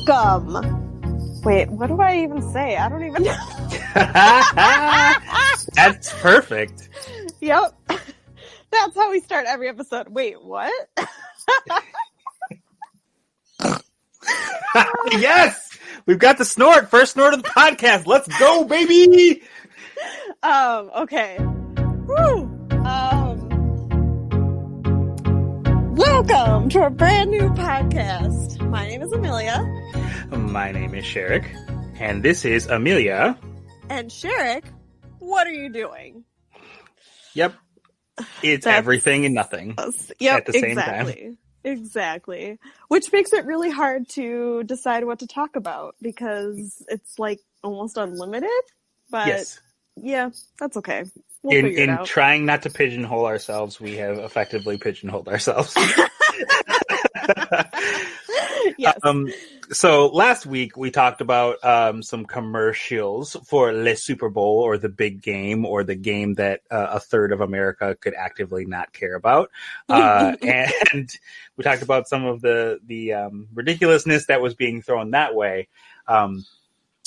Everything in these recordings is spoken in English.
Welcome. Wait, what do I even say? I don't even know. That's perfect. Yep. That's how we start every episode. Wait, what? Yes! We've got the snort. First snort of the podcast. Let's go, baby! Okay. Woo! Welcome to a brand new podcast. My name is Amelia. My name is Sherrick. And this is Amelia. And Sherrick, what are you doing? Yep. It's everything and nothing. Yep, at the same time. Exactly. Which makes it really hard to decide what to talk about because it's like almost unlimited. But yes. Yeah, that's okay. We'll figure it out. In trying not to pigeonhole ourselves, we have effectively pigeonholed ourselves. Yes. So last week we talked about some commercials for Le Super Bowl, or the big game, or the game that a third of America could actively not care about. And we talked about some of the ridiculousness that was being thrown that way.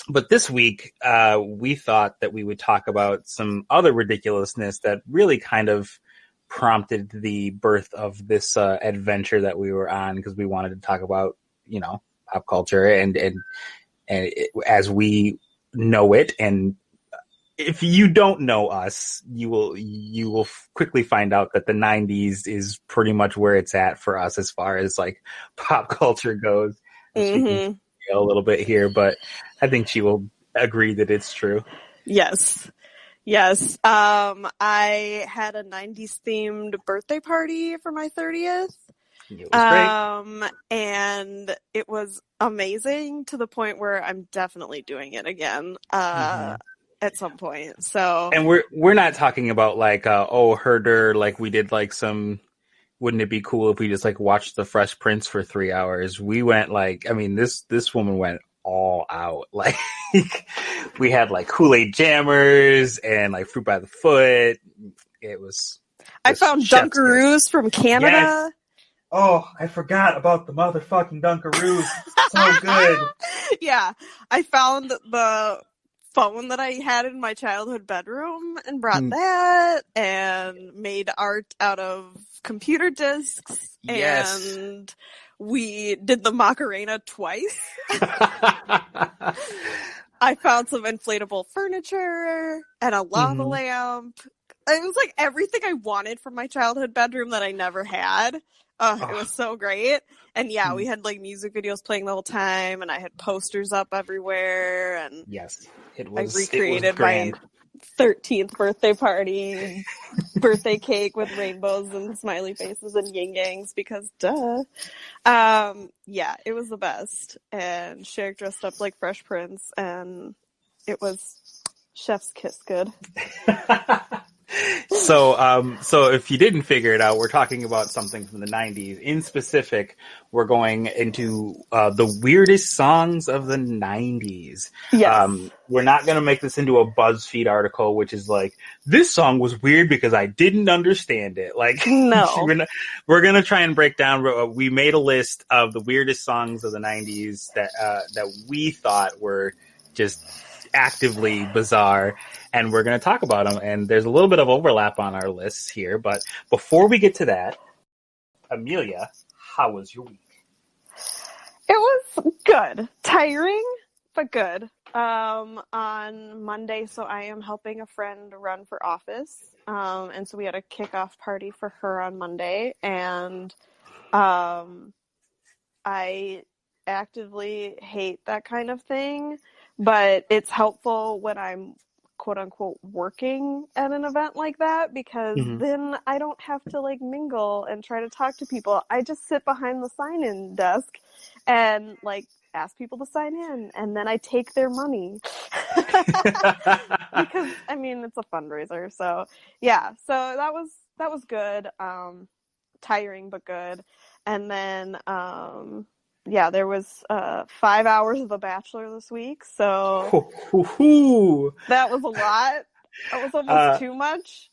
But this week, we thought that we would talk about some other ridiculousness that really kind of prompted the birth of this adventure that we were on, because we wanted to talk about, pop culture and as we know it. And if you don't know us, you will quickly find out that the 90s is pretty much where it's at for us as far as like pop culture goes. Mm-hmm. A little bit here, but I think she will agree that it's true. Yes. I had a 90s themed birthday party for my 30th. It was great. And it was amazing to the point where I'm definitely doing it again at some point. So, and we're not talking about like herder, like we did like some. Wouldn't it be cool if we just like watched the Fresh Prince for 3 hours? We went this woman went all out. Like we had like Kool-Aid jammers and like fruit by the foot. It was. I found Dunkaroos from Canada. Yes. Oh, I forgot about the motherfucking Dunkaroos. So good. Yeah, I found the phone that I had in my childhood bedroom and brought that and made art out of computer discs. Yes. And we did the Macarena twice. I found some inflatable furniture and a lava lamp. It was like everything I wanted from my childhood bedroom that I never had. It was so great. And yeah, we had like music videos playing the whole time, and I had posters up everywhere, and yes, it was. I recreated my 13th birthday party, birthday cake with rainbows and smiley faces and yin yangs because duh. Yeah, it was the best. And Sherrick dressed up like Fresh Prince, and it was chef's kiss good. So if you didn't figure it out, we're talking about something from the 90s. In specific, we're going into the weirdest songs of the 90s. Yes. We're not going to make this into a BuzzFeed article, which is like, this song was weird because I didn't understand it. Like, no. We're going to try and break down. We made a list of the weirdest songs of the 90s that we thought were just actively bizarre, and we're going to talk about them. And there's a little bit of overlap on our lists here, but before we get to that, Amelia, how was your week? It was good. Tiring, but good. On Monday, so I am helping a friend run for office, and so we had a kickoff party for her on Monday, and I actively hate that kind of thing, but it's helpful when I'm quote unquote working at an event like that, because then I don't have to like mingle and try to talk to people. I just sit behind the sign-in desk and like ask people to sign in, and then I take their money because I mean it's a fundraiser. So yeah, so that was good. Tiring but good. And then yeah, there was 5 hours of The Bachelor this week, so that was a lot. That was almost too much.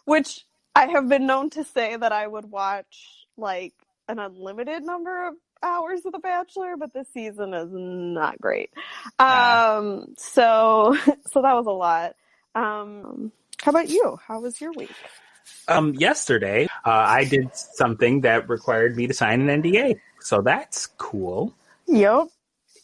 Which I have been known to say that I would watch like an unlimited number of hours of The Bachelor, but this season is not great. So that was a lot. How about you? How was your week? Yesterday, I did something that required me to sign an NDA. So that's cool. Yep.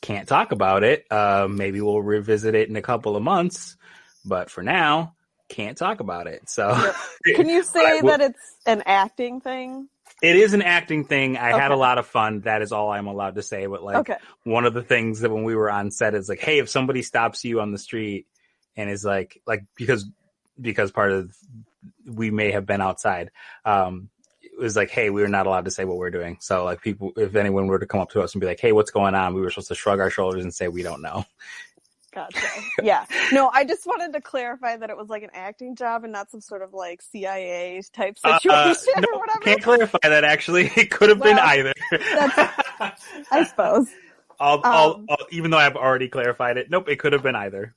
Can't talk about it. Maybe we'll revisit it in a couple of months. But for now, can't talk about it. So, Can you say that it's an acting thing? It is an acting thing. I had a lot of fun. That is all I'm allowed to say. But one of the things that when we were on set is like, hey, if somebody stops you on the street and is like because part of we may have been outside. It was like, hey, we were not allowed to say what we're doing. So like people, if anyone were to come up to us and be like, hey, what's going on? We were supposed to shrug our shoulders and say, we don't know. Gotcha. Yeah. No, I just wanted to clarify that it was like an acting job and not some sort of like CIA type situation or whatever. Can't clarify that actually. It could have been either. I suppose. Even though I've already clarified it. Nope, it could have been either.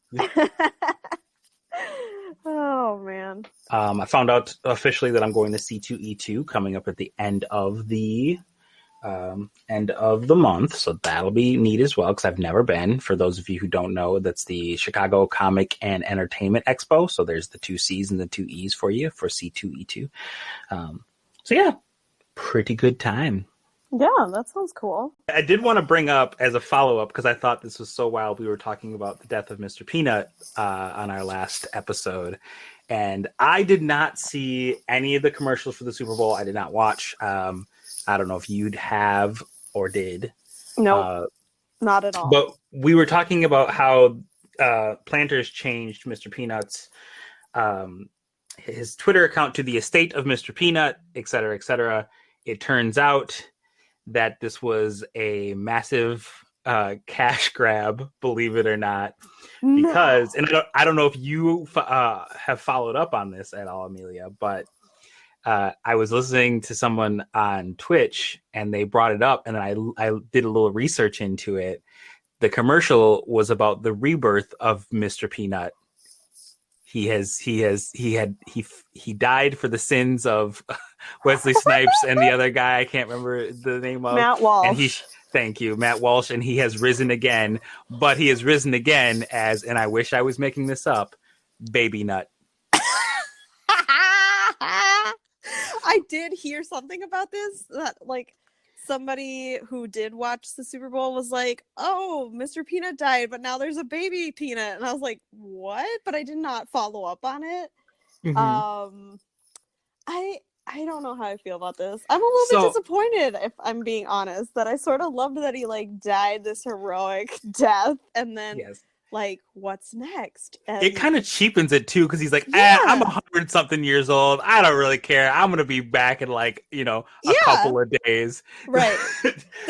Oh man. I found out officially that I'm going to C2E2 coming up at the end of the month, so that'll be neat as well because I've never been. For those of you who don't know, that's the Chicago Comic and Entertainment Expo. So there's the 2 C's and the 2 E's for you for C2E2. So yeah, pretty good time. Yeah, that sounds cool. I did want to bring up as a follow-up because I thought this was so wild. We were talking about the death of Mr. Peanut on our last episode, and I did not see any of the commercials for the Super Bowl. I did not watch. I don't know if you'd have or did. No, not at all. But we were talking about how Planters changed Mr. Peanut's his Twitter account to the estate of Mr. Peanut, et cetera, et cetera. It turns out that this was a massive cash grab, believe it or not, because, and I don't know if you have followed up on this at all, Amelia, but I was listening to someone on Twitch and they brought it up, and then I did a little research into it. The commercial was about the rebirth of Mr. Peanut. He died for the sins of Wesley Snipes and the other guy I can't remember the name of. Matt Walsh. And thank you, Matt Walsh, and he has risen again, but he has risen again as, and I wish I was making this up, Baby Nut. I did hear something about this, that like somebody who did watch the Super Bowl was like, oh, Mr. Peanut died, but now there's a baby Peanut. And I was like, what? But I did not follow up on it. Mm-hmm. I don't know how I feel about this. I'm a little bit disappointed, if I'm being honest, that I sort of loved that he like died this heroic death, and then like, what's next? And it kind of cheapens it too, because he's like, I'm 100-something years old. I don't really care. I'm gonna be back in like, a couple of days. Right.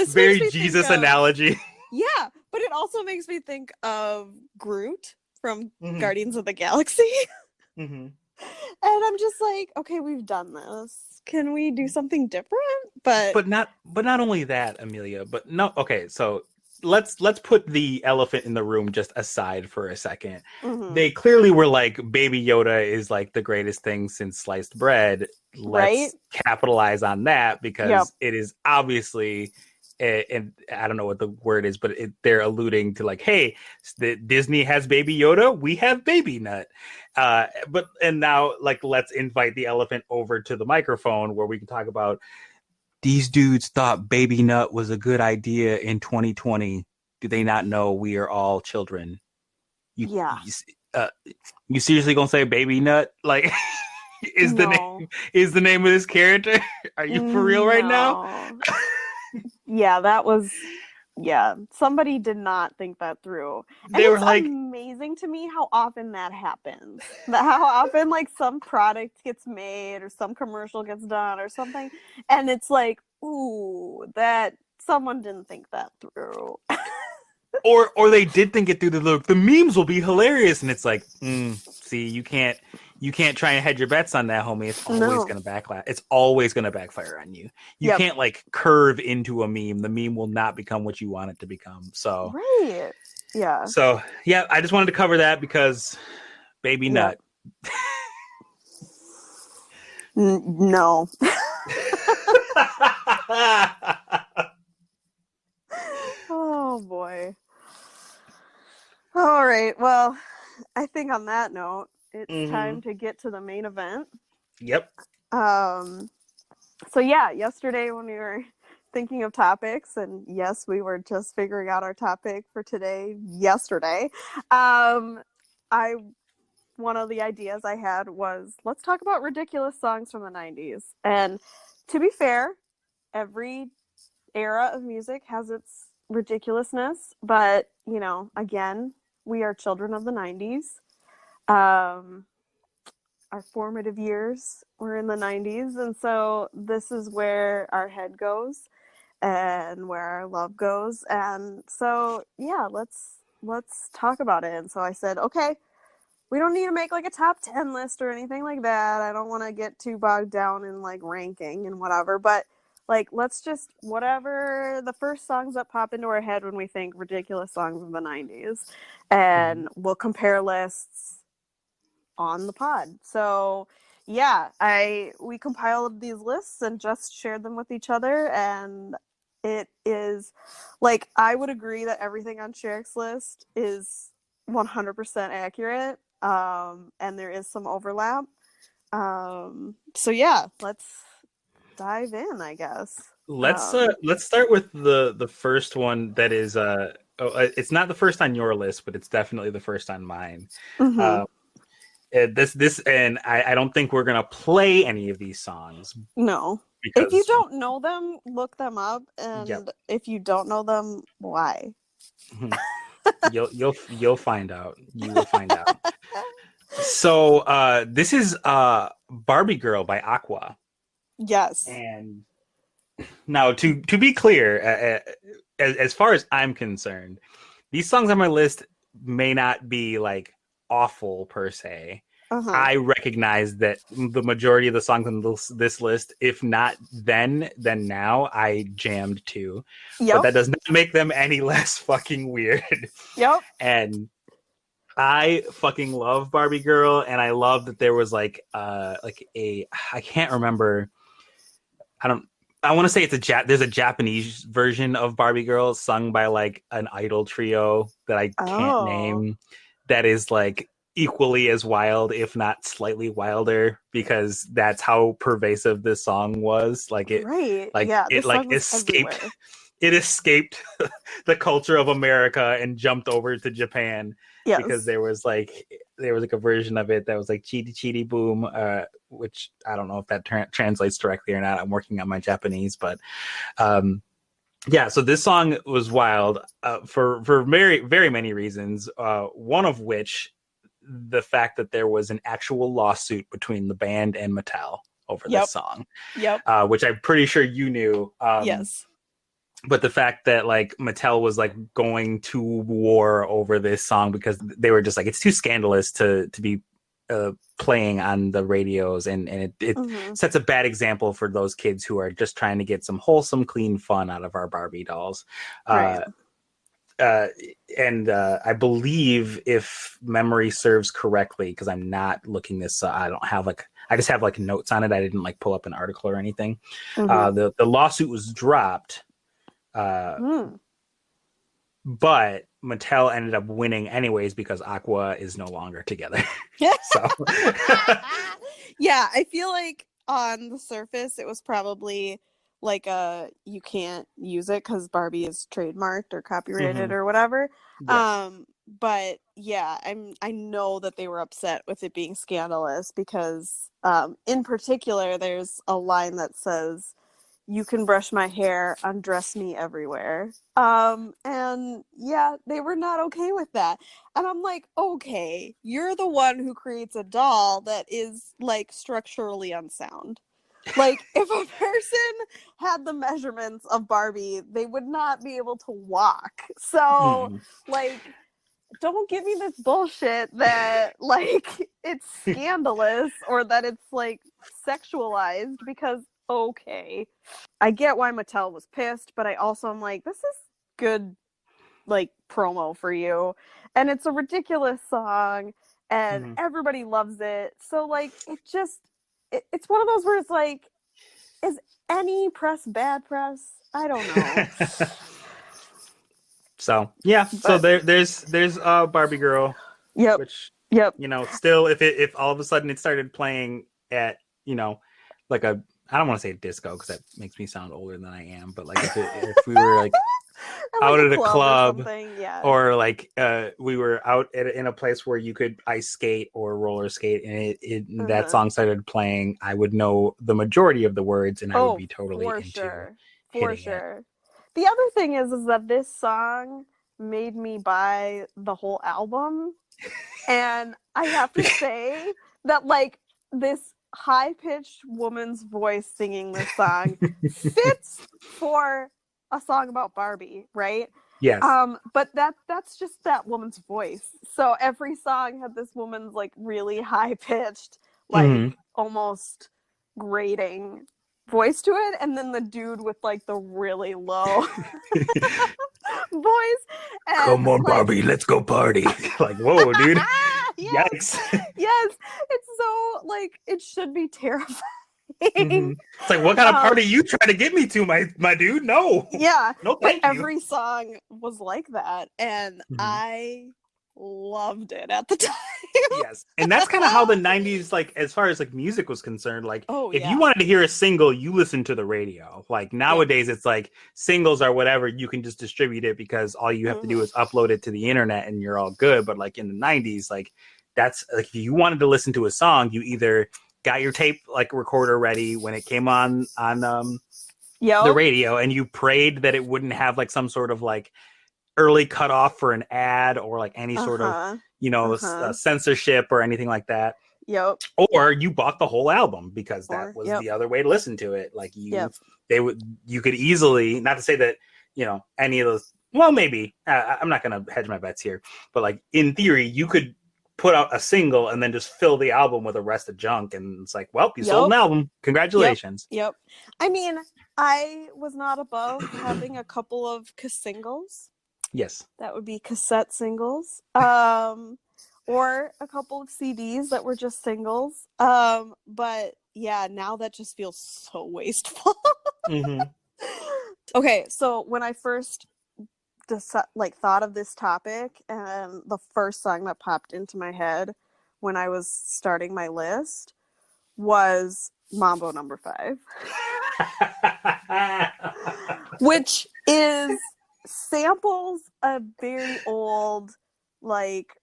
Very Jesus analogy. Yeah, but it also makes me think of Groot from Guardians of the Galaxy. Mm-hmm. And I'm just like, okay, we've done this. Can we do something different? But not only that, Amelia. But no. Okay, so let's put the elephant in the room just aside for a second. Mm-hmm. They clearly were like, Baby Yoda is like the greatest thing since sliced bread. Let's capitalize on that because it is obviously. And I don't know what the word is, but they're alluding to like, hey, Disney has Baby Yoda, we have Baby Nut. And now like, let's invite the elephant over to the microphone where we can talk about these dudes thought Baby Nut was a good idea in 2020. Do they not know we are all children? You seriously gonna say Baby Nut? Like, is the name of this character? Are you for real right now? Yeah, that was, somebody did not think that through. And they were like, amazing to me how often that happens. How often like some product gets made or some commercial gets done or something, and it's like, ooh, that someone didn't think that through. or they did think it through. The memes will be hilarious, and it's like, see, you can't try and hedge your bets on that, homie. It's always going to backlash. It's always going to backfire on you. You can't like curve into a meme. The meme will not become what you want it to become. So right, yeah. So yeah, I just wanted to cover that because Baby Nut. No. right. Well, I think on that note, it's Mm-hmm. time to get to the main event. Yep. Um, so yeah, yesterday when we were thinking of topics, and yes, we were just figuring out our topic for today yesterday. I one of the ideas I had was let's talk about ridiculous songs from the 90s. And to be fair, every era of music has its ridiculousness, but again, we are children of the 90s. Um, our formative years were in the 90s, and so this is where our head goes and where our love goes. And so yeah, let's talk about it. And so I said, okay, we don't need to make like a top 10 list or anything like that. I don't want to get too bogged down in like ranking and whatever, but like let's just whatever the first songs that pop into our head when we think ridiculous songs of the 90s, Mm-hmm. and we'll compare lists on the pod. So yeah, we compiled these lists and just shared them with each other, and it is like I would agree that everything on Sherrick's list is 100% accurate, and there is some overlap. So yeah, let's dive in, I guess. Let's start with the first one that is it's not the first on your list, but it's definitely the first on mine. Mm-hmm. Uh, this and I don't think we're gonna play any of these songs No. If you because don't know them, look them up, yep. and if you don't know them, why? You'll find out. You will find out. So this is Barbie Girl by Aqua. Yes. And now to be clear, as far as I'm concerned, these songs on my list may not be like awful per se. Uh-huh. I recognize that the majority of the songs on this list, if not then now, I jammed to. But Yep. that does not make them any less fucking weird. Yep. And I fucking love Barbie Girl, and I love that there was like a I can't remember. I don't. I want to say there's a Japanese version of Barbie Girl sung by like an idol trio that I can't Oh. name. That is like equally as wild, if not slightly wilder, because that's how pervasive this song was. Right. Yeah, It this song like was escaped. everywhere. It escaped the culture of America and jumped over to Japan because Yes. there was like a version of it that was like Chidi Chidi Boom, which I don't know if that translates directly or not. I'm working on my Japanese, but um, yeah. So this song was wild for very very many reasons. One of which the fact that there was an actual lawsuit between the band and Mattel over this Yep. song, Yep. which I'm pretty sure you knew. Yes. But the fact that like Mattel was like going to war over this song because they were just like it's too scandalous to be playing on the radios, and it Mm-hmm. sets a bad example for those kids who are just trying to get some wholesome clean fun out of our Barbie dolls. Right. uh, and I believe, if memory serves correctly, because I'm not looking this, I don't have like I just have like notes on it. I didn't like pull up an article or anything. Mm-hmm. The lawsuit was dropped, uh, Mm. but Mattel ended up winning anyways because Aqua is no longer together. So Yeah, I feel like on the surface it was probably like you can't use it because Barbie is trademarked or copyrighted mhm. or whatever. Yes. But yeah, I know that they were upset with it being scandalous because in particular there's a line that says you can brush my hair, undress me everywhere. And yeah, they were not okay with that. And I'm like, okay, you're the one who creates a doll that is like structurally unsound. Like, if a person had the measurements of Barbie, they would not be able to walk. So, Mm-mm. like, don't give me this bullshit that, like, it's scandalous or that it's, like, sexualized because, okay. I get why Mattel was pissed, but I also am like, this is good, like, promo for you. And it's a ridiculous song, and Mhm. everybody loves it. So, like, it's one of those where it's like, is any press bad press? I don't know. So yeah, so But there's Barbie Girl, yep, which yep. still if all of a sudden it started playing at like a, I don't want to say disco because that makes me sound older than I am, but like if we were like At like out a at a club or club, something, yeah. or like we were out in a place where you could ice skate or roller skate, and that Uh-huh. song started playing, I would know the majority of the words and I would Oh, be totally for into sure. For hitting it. sure. The other thing is that this song made me buy the whole album. And I have to say that, like, this high pitched woman's voice singing this song fits for a song about Barbie, right? Yes. But that's just that woman's voice. So every song had this woman's like really high pitched, like Mm-hmm. almost grating voice to it, and then the dude with like the really low voice, Come and on, like Barbie, let's go party. Like, whoa, dude. yes, Yikes. yes, it's so like it should be terrifying. Mm-hmm. It's like, what kind of party you trying to get me to, my dude? No. Yeah, No, but thank you. every song was like that, and Mm-hmm. I loved it at the time. Yes. And that's kind of how the 90s, like, as far as like music was concerned, like, Oh if you yeah, wanted to hear a single, you listened to the radio. Like, yep. nowadays, it's like singles or whatever, you can just distribute it because all you have to do Mm-hmm. is upload it to the internet and you're all good. But like in the 90s, like, that's like, if you wanted to listen to a song, you either got your tape like recorder ready when it came on the Yep. radio, and you prayed that it wouldn't have like some sort of like early cutoff for an ad or like any Uh sort of huh. Uh huh. censorship or anything like that, Yep. or you bought the whole album because that Or was yep. the other way to listen to it. Like Yep. you could easily, not to say that any of those, well, maybe I'm not gonna hedge my bets here, but like in theory you could put out a single and then just fill the album with the rest of junk, and it's like, well, you sold Yep. an album, Yep. congratulations. Yep. I mean, I was not above having a couple of singles. Yes. That would be cassette singles. Or a couple of CDs that were just singles. But yeah, now that just feels so wasteful. Mm-hmm. Okay, so when I first thought of this topic, and the first song that popped into my head when I was starting my list was Mambo Number 5, which is samples a very old, like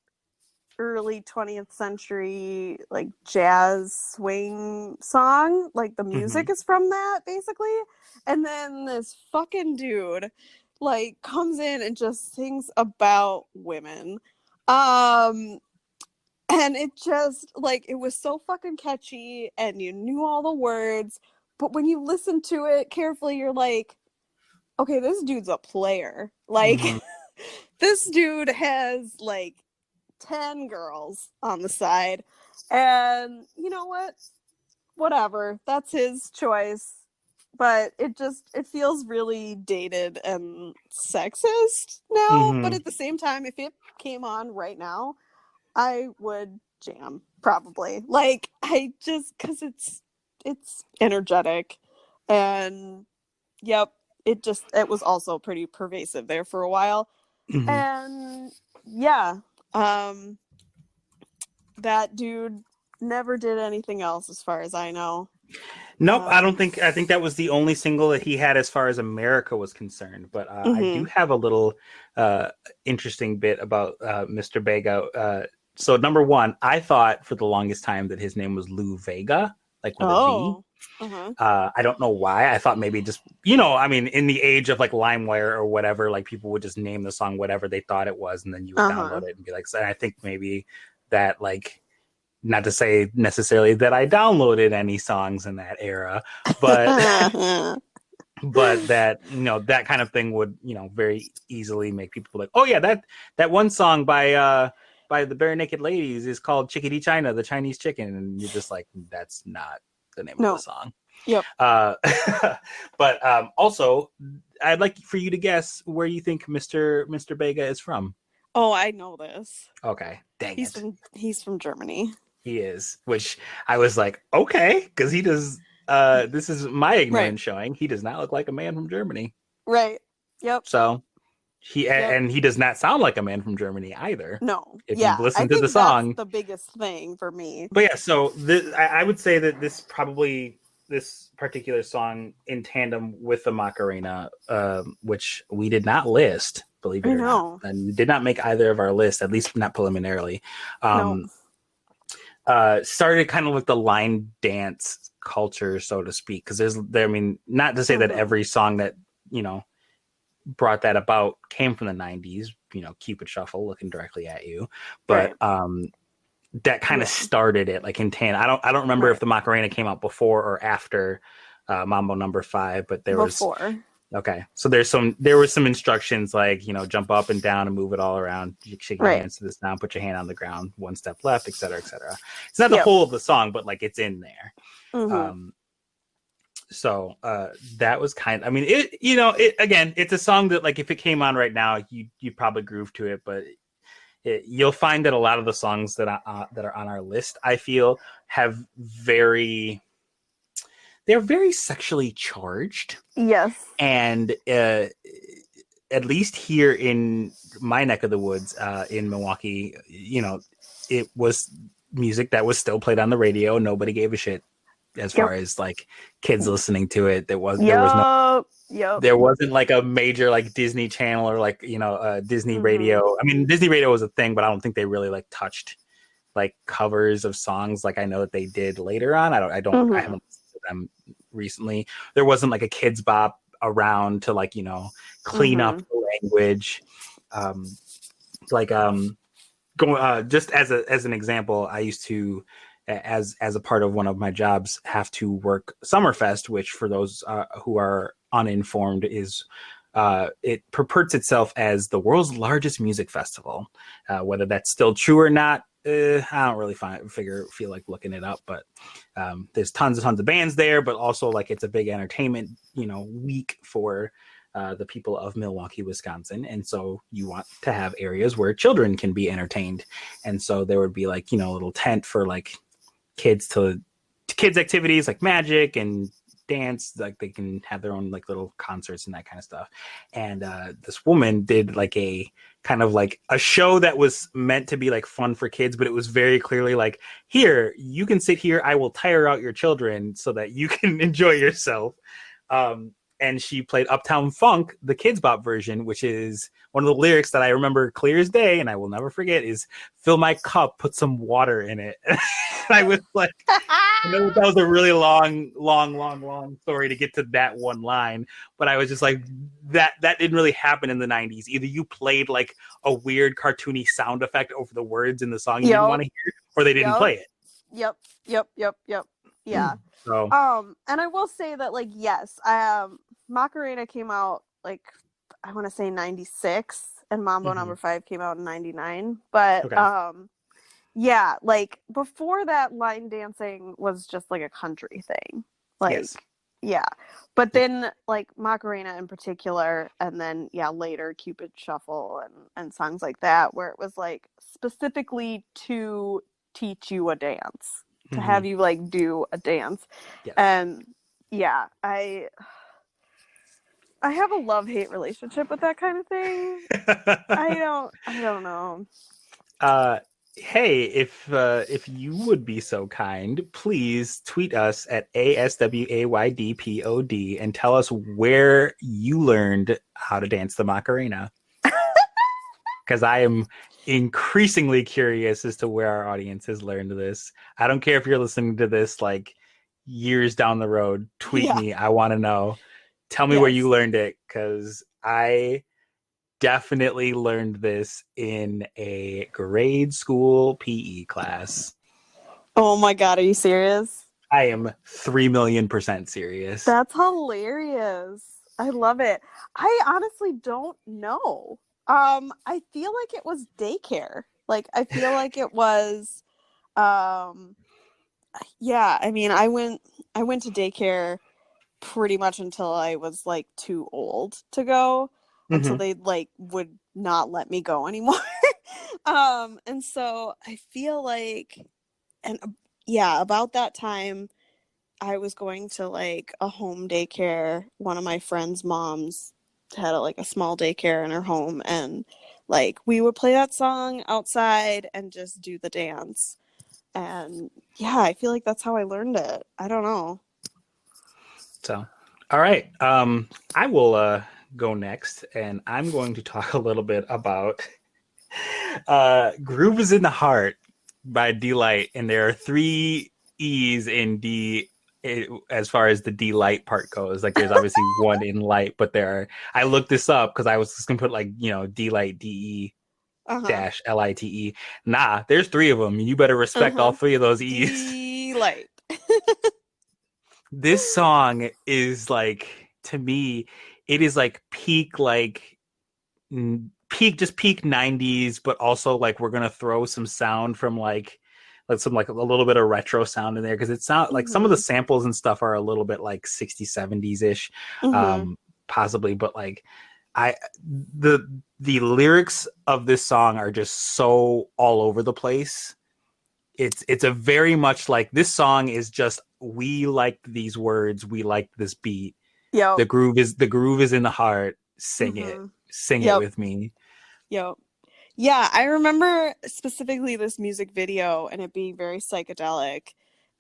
early 20th century, like jazz swing song. Like the music Mm-hmm. is from that basically. And then this fucking dude like comes in and just sings about women. And it just like it was so fucking catchy and you knew all the words, but when you listen to it carefully, you're like, okay, this dude's a player. Like Mm-hmm. this dude has like 10 girls on the side. And you know what? Whatever. That's his choice. But it feels really dated and sexist now. But Mm-hmm. at the same time, if it came on right now, I would jam probably. Like I just cuz it's energetic, and yep, it was also pretty pervasive there for a while. Mm-hmm. And yeah, um that dude never did anything else as far as I know. Nope, I don't Um think. I think that was the only single that he had as far as America was concerned. But I do mhm. have a little uh, interesting bit about Mr. Vega. So number one, I thought for the longest time that his name was Lou Vega, like with a V. Oh. Uh-huh. I don't know why. I thought maybe just, I mean, in the age of like LimeWire or whatever, like people would just name the song whatever they thought it was, and then you would Uh-huh. download it and be like, so I think maybe that like, not to say necessarily that I downloaded any songs in that era, but but that that kind of thing would very easily make people like, oh yeah, that one song by the Bare Naked Ladies is called Chickadee China, the Chinese chicken, and you're just like, that's not the name of the No. song. Yep. uh but also I'd like for you to guess where you think Mr. Vega is from. Oh, I know this. Okay, dang it. He's from Germany. He is, which I was like, okay, because he does. This is my Right. ignorance showing. He does not look like a man from Germany. Right. Yep. So, Yep. And he does not sound like a man from Germany either. No. If you've Yeah. I listened to the think that's song, the biggest thing for me. but yeah, so I would say that this particular song in tandem with the Macarena, which we did not list, believe it I or not, know. and did not make either of our lists, at least not preliminarily. No. Um, Started kind of like the line dance culture, so to speak, because I mean, not to say that Mm-hmm. every song that you know brought that about came from the '90s. You know, Cupid Shuffle, looking directly at you, but Right. that kind of Yeah. started it, like in tan. I don't remember if Right. the Macarena came out before or after Mambo Number 5, but there was Before. okay. So there was some instructions like jump up and down and move it all around. You shake your Right. hands to this sound, put your hand on the ground, one step left, etc., etc. It's not the Yep. whole of the song, but like it's in there. Mm-hmm. Um, so that was I mean, it again, it's a song that like if it came on right now, you probably groove to it, but you'll find that a lot of the songs that are on our list, I feel, have they're very sexually charged, Yes. and at least here in my neck of the woods, in Milwaukee, it was music that was still played on the radio. Nobody gave a shit as Yep. far as like kids listening to it. Yep. Yep. There wasn't like a major like Disney Channel or like Disney Mm-hmm. Radio. I mean, Disney Radio was a thing, but I don't think they really like touched like covers of songs like I know that they did later on. I Mm-hmm. haven't listened to them recently. There wasn't like a Kids Bop around to like clean Mm-hmm. up the language. Um, like going just as an example, I used to as a part of one of my jobs have to work Summerfest, which for those who are uninformed is it purports itself as the world's largest music festival. Whether that's still true or not, I don't really feel like looking it up. But there's tons of bands there, but also like it's a big entertainment week for the people of Milwaukee, Wisconsin. And so you want to have areas where children can be entertained. And so there would be like, a little tent for like kids activities like magic and dance, like they can have their own like little concerts and that kind of stuff. And this woman did like a kind of like a show that was meant to be like fun for kids, but it was very clearly like, here, you can sit here, I will tire out your children so that you can enjoy yourself. And she played Uptown Funk, the Kids Bop version, which is one of the lyrics that I remember clear as day, and I will never forget, is "Fill my cup, put some water in it." I was like, I know that was a really long story to get to that one line, but I was just like, that didn't really happen in the '90s. Either you played like a weird cartoony sound effect over the words in the song you didn't Yep. want to hear, or they didn't Yep. play it. Yep. Yep. Yep. Yep. Yeah. So, And I will say that like yes, Macarena came out like I want to say 96 and Mambo mm-hmm. Number 5 came out in 99. But Okay. yeah, like before that line dancing was just like a country thing. Like Yes. yeah. But then like Macarena in particular and then yeah, later Cupid Shuffle and songs like that where it was like specifically to teach you a dance, to have you like do a dance. Yes. And yeah, I have a love-hate relationship with that kind of thing. I don't know. Hey, if you would be so kind, please tweet us at ASWAYDPOD and tell us where you learned how to dance the Macarena. Because I am increasingly curious as to where our audience has learned this. I don't care if you're listening to this like years down the road. Tweet me. I want to know. Tell me where you learned it, because I definitely learned this in a grade school PE class. Oh my god, are you serious? I am 3,000,000% serious. That's hilarious. I love it. I honestly don't know. I feel like it was daycare. Like I feel like it was yeah, I mean, I went to daycare pretty much until I was like too old to go, until they like would not let me go anymore. And so I feel like, and yeah, about that time I was going to like a home daycare, one of my friends' moms had like a small daycare in her home, and like we would play that song outside and just do the dance. And yeah, I feel like that's how I learned it. I don't know. So, all right. I will go next, and I'm going to talk a little bit about Groove is in the Heart by D-Light, and there are three E's in D as far as the D-Light part goes. Like there's obviously one in light, but I looked this up because I was just gonna put like, D-Light, D-E Uh-huh. dash L-I-T-E. Nah, there's three of them. You better respect all Uh-huh. three of those E's. Delight. This song is like, to me, it is like peak 90s, but also like we're gonna throw some sound from like some like a little bit of retro sound in there, because it sound like some of the Mm-hmm. samples and stuff are a little bit like 60s 70s ish, Mm-hmm. possibly, but like I the the lyrics of this song are just so all over the place. It's a very much like, this song is just, we like these words, we like this beat, Yep. the groove is in the heart, Mm-hmm. sing it Yep. with me. Yep. Yeah, I remember specifically this music video and it being very psychedelic,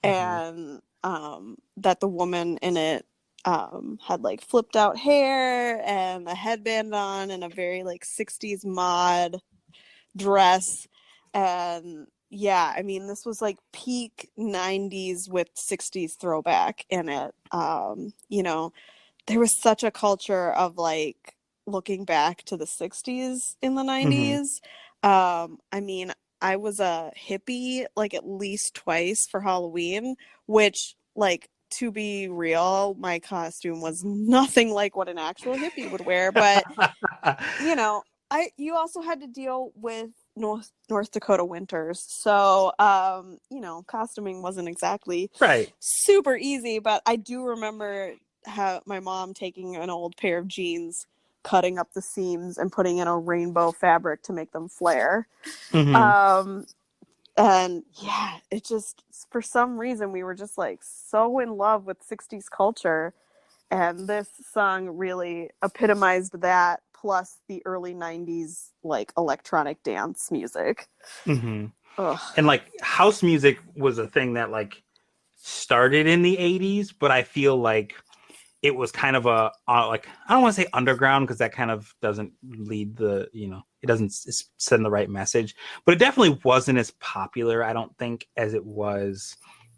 Mm-hmm. and that the woman in it had like flipped out hair and a headband on and a very like 60s mod dress. And yeah, I mean, this was like peak 90s with 60s throwback in it. There was such a culture of like looking back to the 60s in the Mm-hmm. 90s. I mean, I was a hippie like at least twice for Halloween, which, like, to be real, my costume was nothing like what an actual hippie would wear. But you know, you also had to deal with North Dakota winters, so costuming wasn't exactly Right. super easy. But I do remember how my mom taking an old pair of jeans, cutting up the seams, and putting in a rainbow fabric to make them flare. Mm-hmm. Um, and yeah, it just, for some reason, we were just like so in love with 60s culture, and this song really epitomized that, plus the early 90s like electronic dance music. Mm-hmm. Ugh. And like house music was a thing that like started in the 80s, but I feel like it was kind of a like, I don't want to say underground, because that kind of doesn't lead it doesn't send the right message, but it definitely wasn't as popular, I don't think, as it was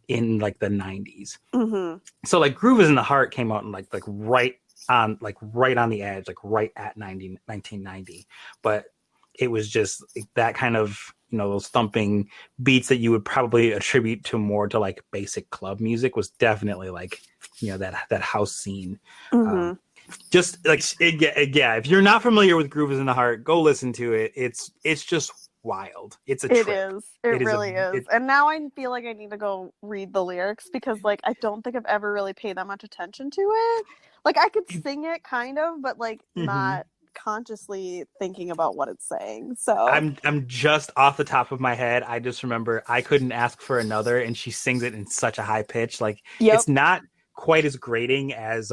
in like the 90s. Mm-hmm. So like Groove is in the Heart came out in right on the edge, like right at 1990, but it was just like that kind of, those thumping beats that you would probably attribute to more to like basic club music, was definitely like, that house scene. um Mm-hmm. just like yeah, if you're not familiar with Groove is in the Heart, go listen to it. It's just wild. It's a It trip. is. It It is a really is. it And now I feel like I need to go read the lyrics, because like I don't think I've ever really paid that much attention to it. Like I could sing it kind of, but like Mhm. not consciously thinking about what it's saying. So, I'm just off the top of my head. I just remember I couldn't ask for another, and she sings it in such a high pitch. Like, yep. it's not quite as grating as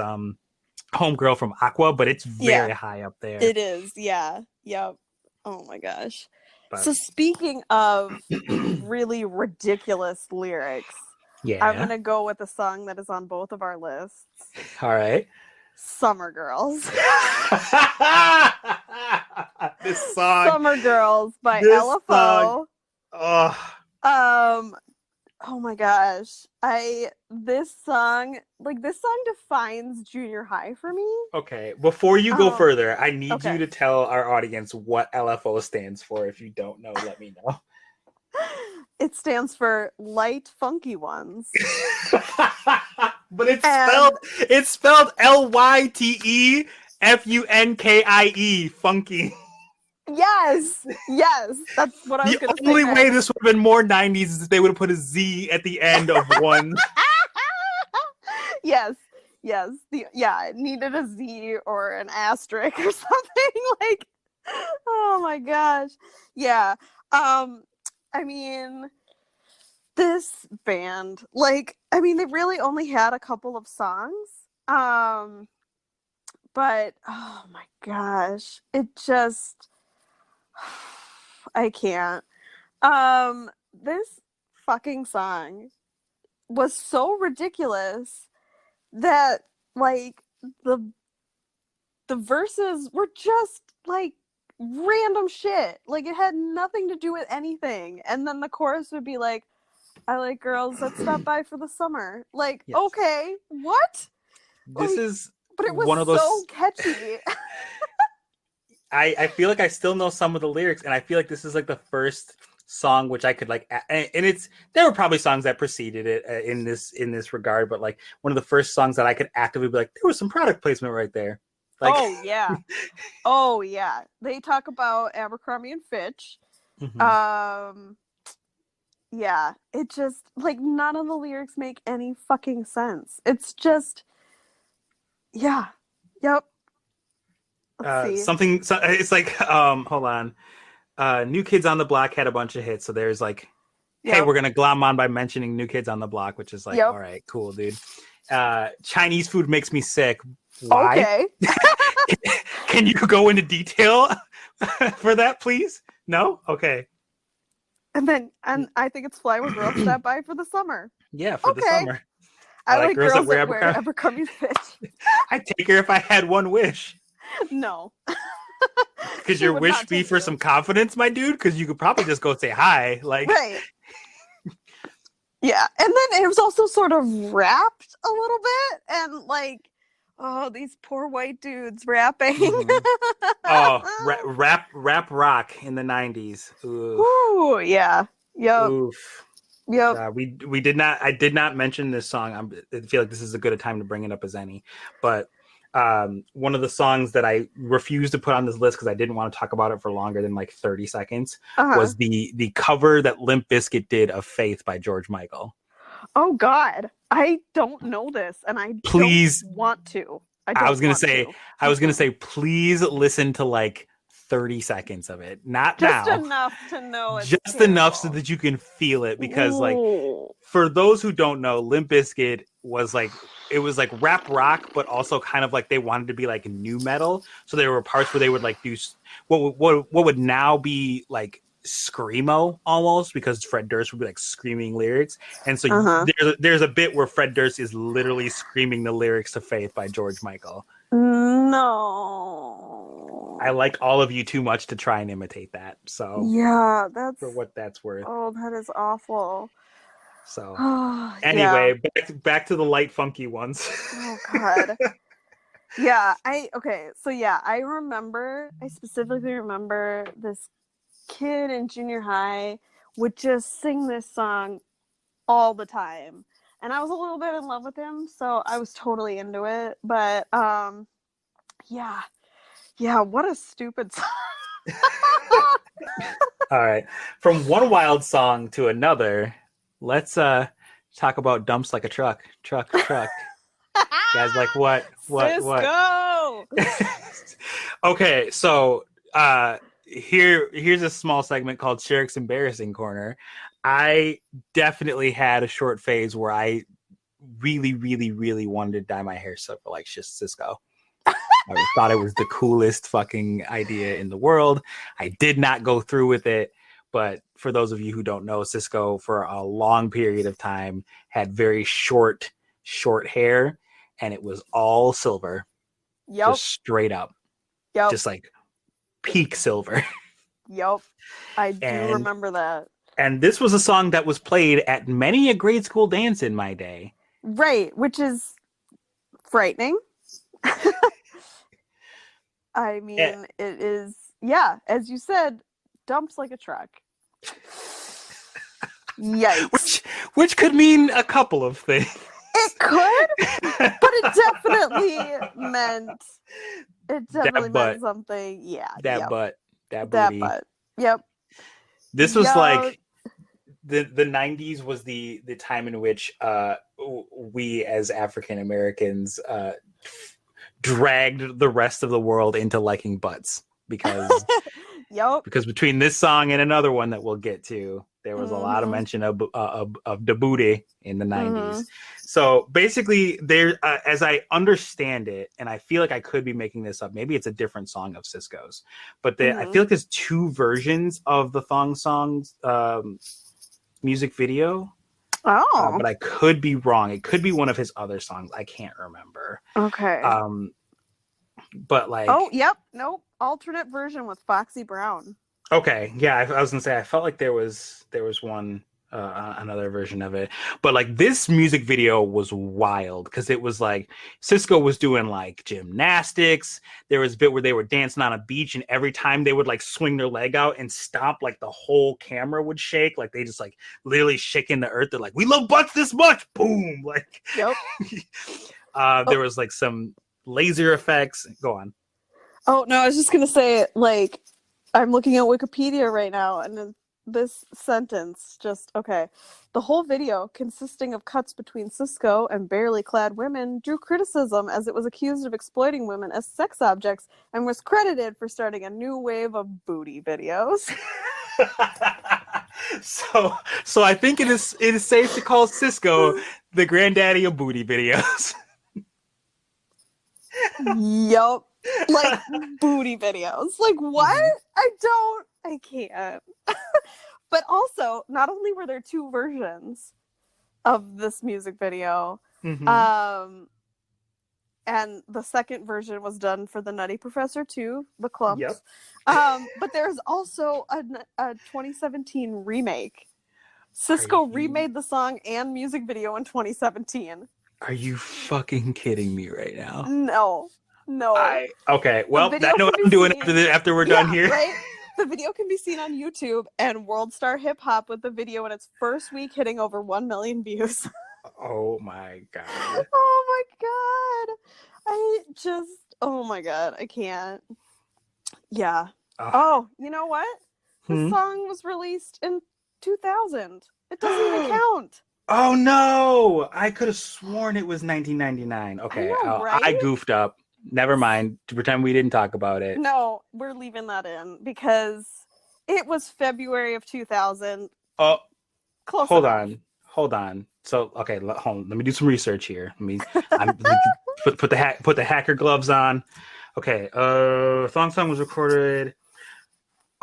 Homegirl from Aqua, but it's Yeah, very high up there. it is. Yeah. Yep. Oh my gosh. But So speaking of really ridiculous lyrics, I'm yeah, gonna go with a song that is on both of our lists. all right. Summer Girls. this song, Summer Girls by this song. LFO. Oh, Um oh my gosh. This song defines junior high for me. okay. Before you go Um further, I need you okay. to tell our audience what LFO stands for. If you don't know, let me know. It stands for Light Funky Ones. But And it's spelled LYTEFUNKIE, funky. yes, yes, that's what I was The gonna say only way next. this would have been more 90s is if they would have put a Z at the end of one. Yes, yes. It needed a Z or an asterisk or something like. Oh my gosh, yeah. Um, I mean, this band, like, I mean, they really only had a couple of songs. Um, But oh my gosh, it just I can't. This fucking song was so ridiculous that like the the verses were just like random shit. Like it had nothing to do with anything. And then the chorus would be like, I like girls that stop by for the summer. Like, Yes. okay, what? This like, is but it was one of those so catchy. I feel like I still know some of the lyrics, and I feel like this is like the first song which I could like, and it's there were probably songs that preceded it in this regard, but like one of the first songs that I could actively be like, there was some product placement right there. Like, oh yeah. They talk about Abercrombie and Fitch. mm-hmm. Yeah, it just like none of the lyrics make any fucking sense. It's just, yeah, yep. Let's see. Something. So it's like, hold on. New Kids on the Block had a bunch of hits, so there's like, hey, we're gonna glom on by mentioning New Kids on the Block, which is like, all right, cool, dude. Chinese food makes me sick. Why? Okay. Can you go into detail for that, please? No? Okay. And I think it's Fly Where Girls Stop By for the summer. Yeah, for the summer. I like girls that wear Abercrombie Fitch. I'd take her if I had one wish. No. Could your wish be for some confidence, my dude? Because you could probably just go say hi. Like, right. Yeah. And then it was also sort of rapped a little bit. And like, oh, these poor white dudes rapping. Mm-hmm. Oh, rap rock in the 90s. Ooh, yeah. Yep. Oof. Yep. I did not mention this song. I feel like this is as good a time to bring it up as any. But one of the songs that I refused to put on this list because I didn't want to talk about it for longer than like 30 seconds was the cover that Limp Bizkit did of Faith by George Michael. Oh God, I don't know this, and I please don't want to. I was gonna say, please listen to like 30 seconds of it. Not just now. Enough to know it's just terrible. Enough so that you can feel it. Because like, for those who don't know, Limp Bizkit was like, it was like rap rock, but also kind of like they wanted to be like new metal. So there were parts where they would like do what would now be like screamo almost, because Fred Durst would be like screaming lyrics. And so there's a bit where Fred Durst is literally screaming the lyrics to Faith by George Michael. No, I like all of you too much to try and imitate that. So yeah, that's for what that's worth. Oh, that is awful. So anyway, back to the light funky ones. Oh God. Yeah, I specifically remember this kid in junior high would just sing this song all the time, and I was a little bit in love with him, so I was totally into it. But yeah, what a stupid song. All right, from one wild song to another, let's talk about Dumps Like a Truck. Guys, like what Okay, so here's a small segment called Sherrick's Embarrassing Corner. I definitely had a short phase where I really, really, really wanted to dye my hair silver like Cisco. I thought it was the coolest fucking idea in the world. I did not go through with it, but for those of you who don't know, Cisco for a long period of time had very short hair, and it was all silver. Yep. Just straight up. Yep. Just like peak silver. Yep. I do remember that. And this was a song that was played at many a grade school dance in my day. Right, which is frightening. I mean, it is, as you said, dumps like a truck. Yikes. Which could mean a couple of things. It could, but it definitely meant something. Yeah. That booty. Yep. This was like the 90s was the time in which we as African Americans dragged the rest of the world into liking butts, because because between this song and another one that we'll get to, There was a lot of Mm-hmm. mention of the booty in the Mm-hmm. 90s. So basically, there, as I understand it, and I feel like I could be making this up. Maybe it's a different song of Cisco's, but I Mm-hmm. feel like there's two versions of the Thong Songs music video. Oh, But I could be wrong. It could be one of his other songs. I can't remember. okay. Um, but Oh, like, yep. Nope. Alternate version with Foxy Brown. okay, yeah, I was gonna say I felt like there was one another version of it, but like this music video was wild because it was like Cisco was doing like gymnastics. There was a bit where they were dancing on a beach, and every time they would like swing their leg out and stop, like the whole camera would shake. Like they just like literally shaking the earth. They're like, "We love butts this much!" Boom! Like Yep. there Oh, was like some laser effects. Go on. oh no, I was just gonna say, like, I'm looking at Wikipedia right now, and this sentence just okay. The whole video, consisting of cuts between Cisco and barely clad women, drew criticism as it was accused of exploiting women as sex objects and was credited for starting a new wave of booty videos. So I think it is safe to call Cisco the granddaddy of booty videos. Yup. Like booty videos. Like what? Mm-hmm. I can't. But also, not only were there two versions of this music video, Mm-hmm. um, and the second version was done for the Nutty Professor too, the Yep. clumps. But there's also a 2017 remake. Are Cisco you remade the song and music video in 2017. are you fucking kidding me right now? No, no. I okay. The Well, I video know can what be I'm doing after seen. after we're done Yeah, here. right? The video can be seen on YouTube and World Star Hip Hop with the video in its first week hitting over 1 million views. Oh my god. Oh my god. Oh my god, I can't. Yeah. Oh, you know what? This Hmm? song was released in 2000. It doesn't even count. Oh no! I could have sworn it was 1999. I Okay, know, I right? goofed up. Never mind. To pretend we didn't talk about it. No, we're leaving that in because it was February of 2000. Oh, Close hold enough. on, hold on. So okay, hold on. Let me do some research here. I'm put the hacker gloves on. Okay, Thong Song was recorded.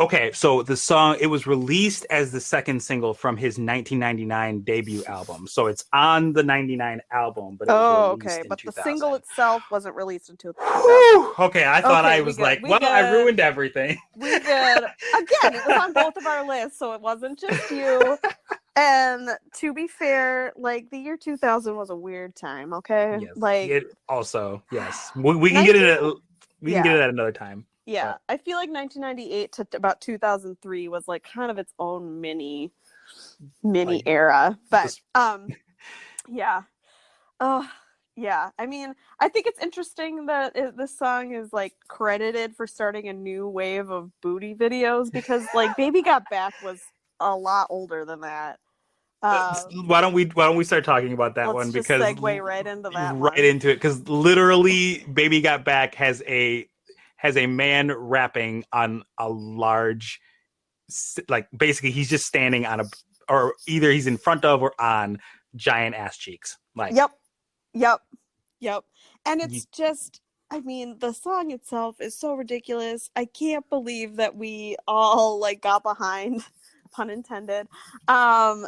Okay, so the song it was released as the second single from his 1999 debut album. So it's on the 99 album, but it was Oh, released okay. in But the single 2000. itself wasn't released until 2000. Whew! Okay, I thought Okay, I we was good. like, We well, I good. ruined everything. We good. Again, it was on both of our lists, so it wasn't just you. And to be fair, like the year 2000 was a weird time, okay? Yes. Like It also, yes. We can get 19 it we can get yeah. it at another time. Yeah. But I feel like 1998 to about 2003 was like kind of its own mini like era. But this yeah. Oh, yeah. I mean, I think it's interesting that this song is like credited for starting a new wave of booty videos because like Baby Got Back was a lot older than that. why don't we start talking about that Let's one just because segue right into that right one. into it because literally Baby Got Back has a man rapping on a large, like basically he's just standing on a, or either he's in front of or on giant ass cheeks. Like Yep. Yep. Yep. And you, it's just, I mean, the song itself is so ridiculous. I can't believe that we all like got behind, pun intended,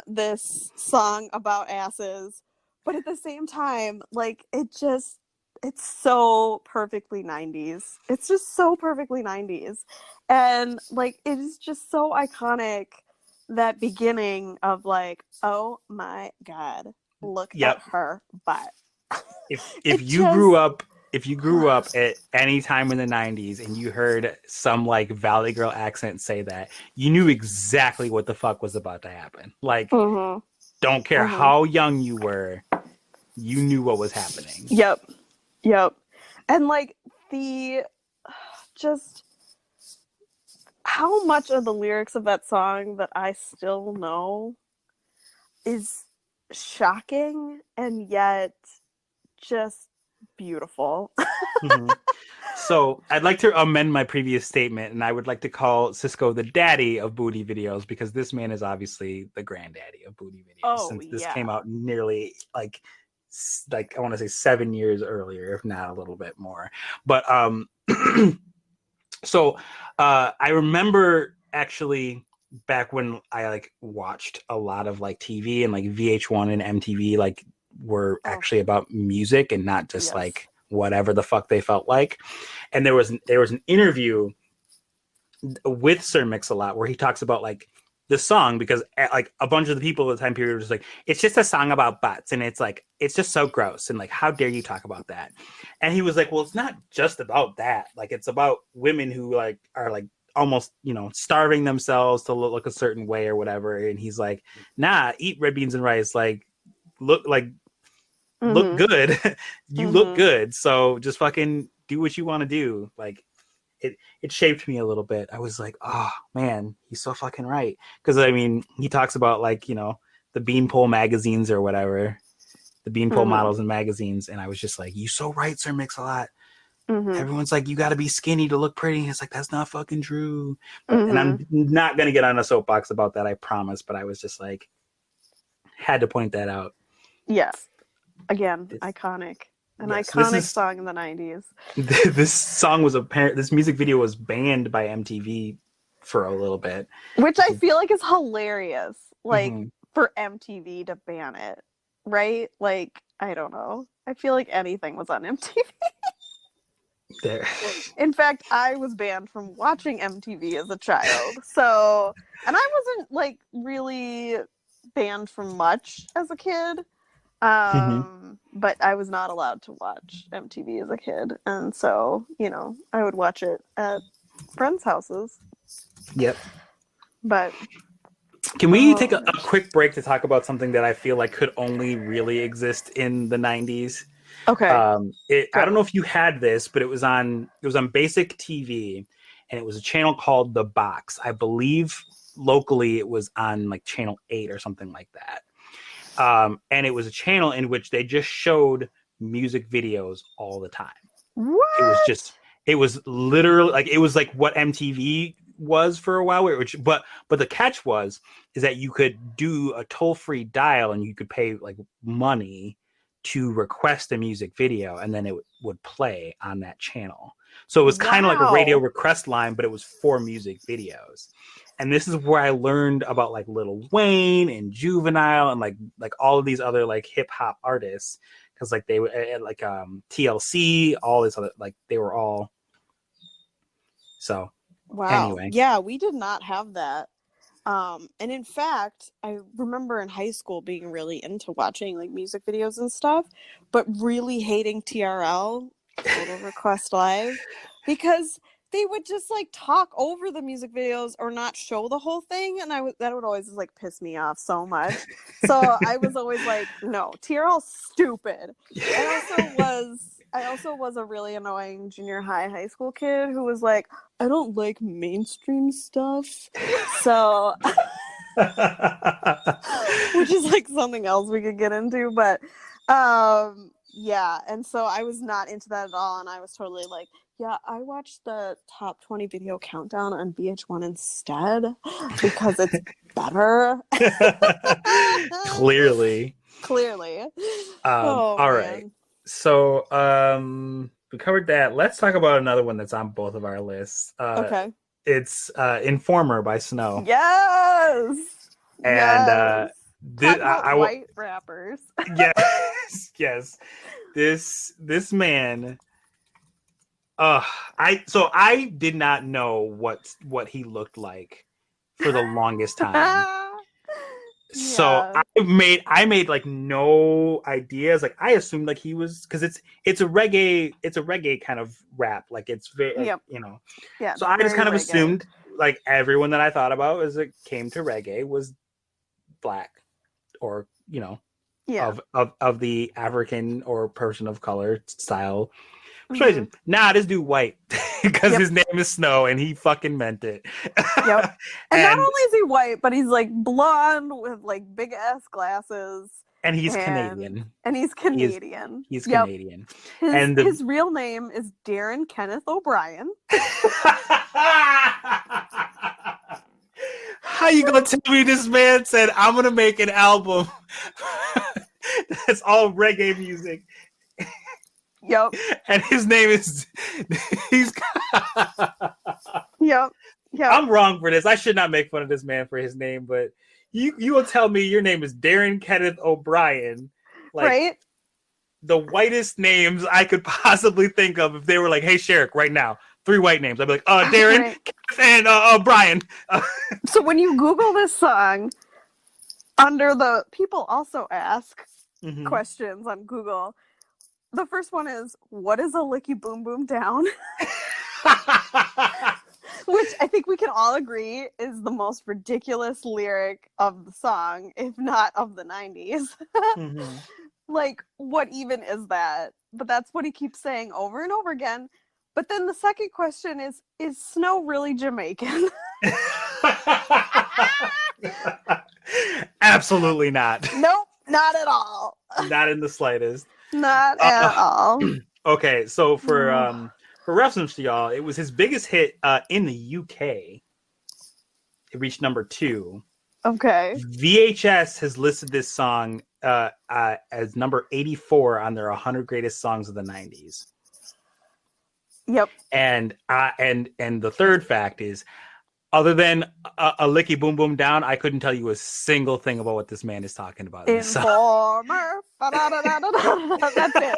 this song about asses. But at the same time, like it's so perfectly 90s. It's just so perfectly 90s. And like it is just so iconic, that beginning of like, oh my god, look at yep. her butt. If It you just grew up if you grew up at any time in the 90s and you heard some like Valley Girl accent say that, you knew exactly what the fuck was about to happen. Like, mm-hmm, don't care mm-hmm. how young you were, you knew what was happening. Yep. Yep. And like the just how much of the lyrics of that song that I still know is shocking and yet just beautiful. Mm-hmm. So I'd like to amend my previous statement, and I would like to call Cisco the daddy of booty videos, because this man is obviously the granddaddy of booty videos, Oh since this yeah. came out nearly like I want to say 7 years earlier, if not a little bit more. But so I remember actually back when I like watched a lot of like TV, and like VH1 and MTV like were actually about music and not just like whatever the fuck they felt like. And there was an interview with Sir Mix-a-Lot where he talks about like the song, because like a bunch of the people at the time period were just like, it's just a song about butts, and it's like, it's just so gross, and like, how dare you talk about that? And he was like, well, it's not just about that, like it's about women who like are like almost, you know, starving themselves to look a certain way or whatever. And he's like, nah, eat red beans and rice, like look good. You look good, so just fucking do what you want to do. Like it shaped me a little bit. I was like, oh man, he's so fucking right. Because I mean, he talks about like, you know, the beanpole magazines or whatever, the beanpole models and magazines, and I was just like, you so right, Sir Mix-a-Lot. Everyone's like, you got to be skinny to look pretty. It's like, that's not fucking true. But and I'm not gonna get on a soapbox about that, I promise. But I was just like, had to point that out. Yes. Again, iconic. An iconic song in the 90s. This song was this music video was banned by MTV for a little bit. Which I feel like is hilarious. Like, for MTV to ban it, right? Like, I don't know. I feel like anything was on MTV. There. In fact, I was banned from watching MTV as a child. So, and I wasn't like really banned from much as a kid. But I was not allowed to watch MTV as a kid. And so, you know, I would watch it at friends' houses. Yep. But can we take a quick break to talk about something that I feel like could only really exist in the 90s? Okay. I don't know if you had this, but it was on basic TV, and it was a channel called The Box. I believe locally it was on like channel 8 or something like that. And it was a channel in which they just showed music videos all the time. What? It was literally like, it was like what MTV was for a while, but the catch is that you could do a toll-free dial, and you could pay like money to request a music video, and then it would play on that channel. So it was kind of like a radio request line, but it was for music videos. And this is where I learned about like Lil Wayne and Juvenile and like all of these other like hip hop artists, because like they were like TLC, all this other, like they were all. So anyway, yeah, we did not have that. And in fact, I remember in high school being really into watching like music videos and stuff, but really hating TRL, Total Request Live, because they would just like talk over the music videos or not show the whole thing, and that would always like piss me off so much. So I was always like, no, TRL's stupid. I also was a really annoying junior high school kid who was like, I don't like mainstream stuff. So which is like something else we could get into, but yeah, and so I was not into that at all, and I was totally like, yeah, I watched the top 20 video countdown on VH1 instead because it's better. Clearly. All right. So we covered that. Let's talk about another one that's on both of our lists. Okay. It's Informer by Snow. Yes. And white rappers. yes. This man. I did not know what he looked like for the longest time. So I made like no ideas. Like I assumed like he was, because it's a reggae kind of rap. Like it's very you know. Yeah. So I just kind of assumed like everyone that I thought about as it came to reggae was black, or you know, of the African or person of color style. Persuasion. Nah, this dude white because his name is Snow and he fucking meant it. And not only is he white, but he's like blonde with like big ass glasses. And he's and Canadian. he's Canadian. He's Yep. Canadian. His And his real name is Darren Kenneth O'Brien. How you gonna tell me this man said I'm gonna make an album that's all reggae music? Yep. And his name is he's Yep. Yep. I'm wrong for this. I should not make fun of this man for his name, but you will tell me your name is Darren Kenneth O'Brien. Like, right? the whitest names I could possibly think of. If they were like, "Hey, Sherrick, right now, 3 white names," I'd be like, Darren, Right. Kenneth, and Brian. So when you Google this song, under the people also ask questions on Google, the first one is, what is a licky boom boom down? Which I think we can all agree is the most ridiculous lyric of the song, if not of the 90s. Like, what even is that? But that's what he keeps saying over and over again. But then the second question is Snow really Jamaican? Absolutely not. Nope, not at all. Not in the slightest. Not at all. Okay, so for reference to y'all, it was his biggest hit in the UK. It reached number 2. Okay. VHS has listed this song as number 84 on their 100 greatest songs of the 90s. Yep. And the third fact is, other than a licky boom boom down, I couldn't tell you a single thing about what this man is talking about. Informer. That's it.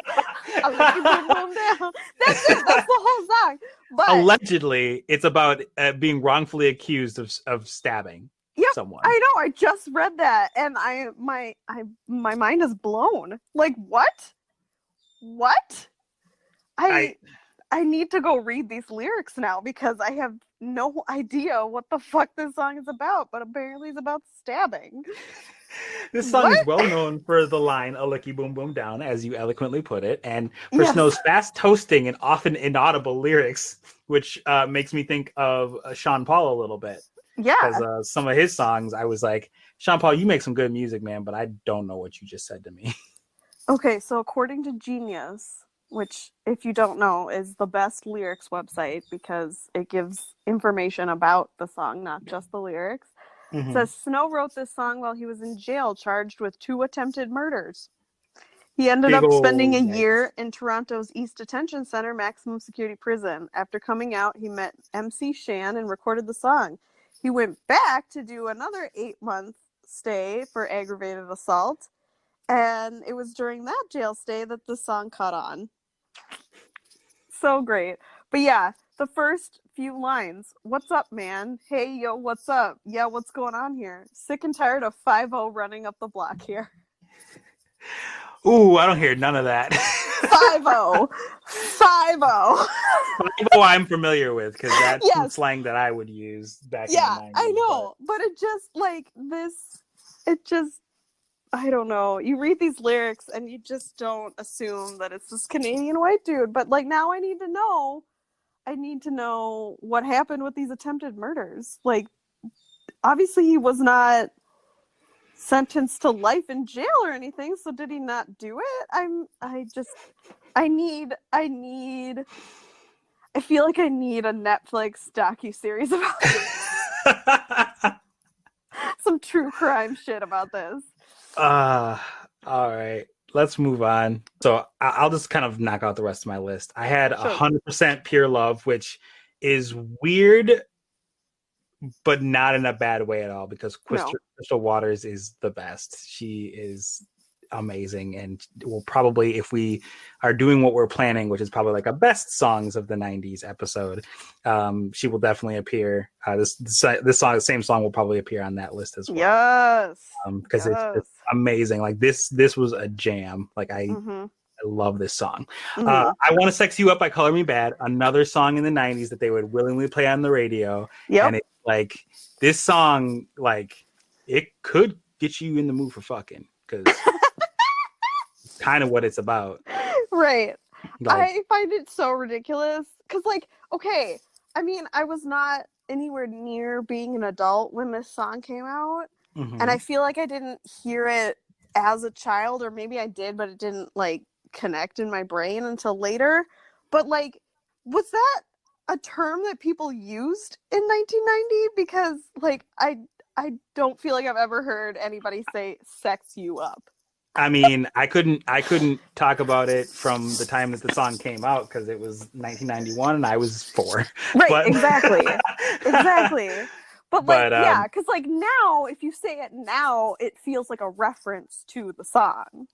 A licky boom boom down. That's it. That's the whole song. But allegedly, it's about being wrongfully accused of stabbing someone. I know. I just read that, and my mind is blown. Like, what? What? I need to go read these lyrics now because I have no idea what the fuck this song is about, but apparently it's about stabbing. This song is well known for the line, a licky boom boom down, as you eloquently put it, and for Snow's fast toasting and often inaudible lyrics, which makes me think of Sean Paul a little bit. Yeah. Because some of his songs, I was like, Sean Paul, you make some good music, man, but I don't know what you just said to me. Okay, so according to Genius, which, if you don't know, is the best lyrics website because it gives information about the song, not just the lyrics. It says Snow wrote this song while he was in jail, charged with 2 attempted murders. He ended up spending a year in Toronto's East Detention Center maximum security prison. After coming out, he met MC Shan and recorded the song. He went back to do another 8-month stay for aggravated assault, and it was during that jail stay that the song caught on. So great. But yeah, the first few lines. What's up, man? Hey, yo, what's up? Yeah, what's going on here? Sick and tired of 5-0 running up the block here. Ooh, I don't hear none of that. 5-0. 5-0. 5-0 I'm familiar with because that's some slang that I would use back in the 90s. I know. But it just, like, I don't know. You read these lyrics and you just don't assume that it's this Canadian white dude. But, like, now I need to know what happened with these attempted murders. Like, obviously he was not sentenced to life in jail or anything, so did he not do it? I feel like I need a Netflix docuseries about this. Some true crime shit about this. All right, let's move on. So I'll just kind of knock out the rest of my list. I had 100% Pure Love, which is weird, but not in a bad way at all, because Crystal Waters is the best. She is amazing, and will probably, if we are doing what we're planning, which is probably like a best songs of the 90s episode, she will definitely appear. This same song will probably appear on that list as well. Yes, because it's amazing. Like this was a jam. Like I love this song. I Want to Sex You Up by Color Me Bad, another song in the 90s that they would willingly play on the radio. And it's like, this song, like, it could get you in the mood for fucking, because it's kind of what it's about. Right. Like, I find it so ridiculous because, like, okay, I mean, I was not anywhere near being an adult when this song came out, and I feel like I didn't hear it as a child, or maybe I did, but it didn't like connect in my brain until later. But like, was that a term that people used in 1990? Because like I don't feel like I've ever heard anybody say sex you up. I mean, I couldn't talk about it from the time that the song came out because it was 1991 and I was 4. Right, But exactly. Exactly. But like, but yeah, because like now, if you say it now, it feels like a reference to the song.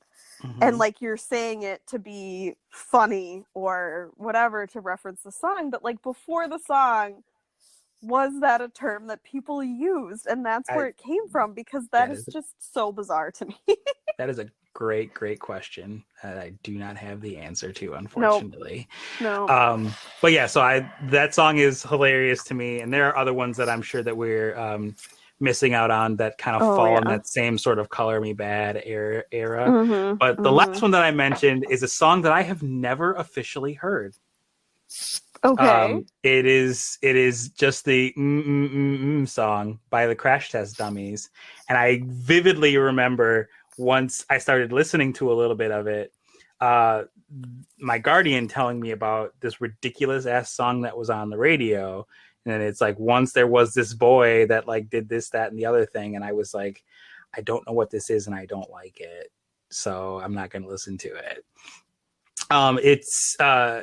And mhm. like you're saying it to be funny or whatever to reference the song. But like before the song, was that a term that people used? And that's where I it came from, because that that is is just so bizarre to me. that is a great question that I do not have the answer to, Nope. unfortunately. No. But yeah, so I that song is hilarious to me, and there are other ones that I'm sure that we're missing out on that kind of Oh fall in yeah. that same sort of color me bad era. Mhm. But the last Mhm. one that I mentioned is a song that I have never officially heard. Okay. It is just the song by the Crash Test Dummies, and I vividly remember once I started listening to a little bit of it, uh, my guardian telling me about this ridiculous ass song that was on the radio, and it's like once there was this boy that like did this, that, and the other thing, and I was like, I don't know what this is, and I don't like it, so I'm not going to listen to it. Um, it's uh,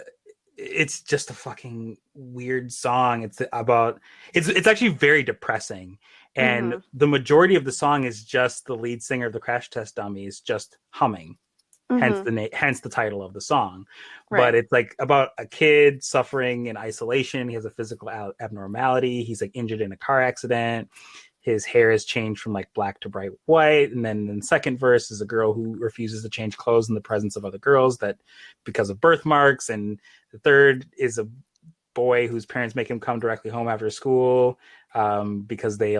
it's just a fucking weird song. It's actually very depressing. And Mhm. the majority of the song is just the lead singer of the Crash Test Dummies just humming. Mhm. Hence the title of the song. But Right. it's like about a kid suffering in isolation. He has a physical abnormality. He's like injured in a car accident. His hair has changed from like black to bright white. And then in the second verse is a girl who refuses to change clothes in the presence of other girls that because of birthmarks. And the third is a boy whose parents make him come directly home after school because they're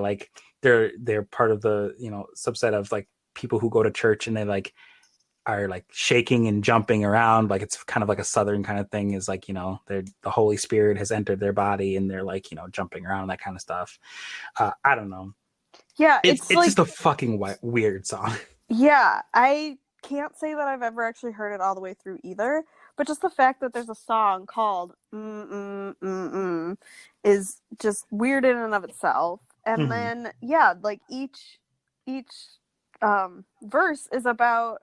part of the subset of like people who go to church and they like are like shaking and jumping around, like it's kind of like a southern kind of thing, is like they're the Holy Spirit has entered their body and they're like jumping around, that kind of stuff. I don't know, Yeah, it's it's it's just like, a fucking weird song. yeah, I can't say that I've ever actually heard it all the way through either, but just the fact that there's a song called is just weird in and of itself. And Mm-hmm. then yeah, like each verse is about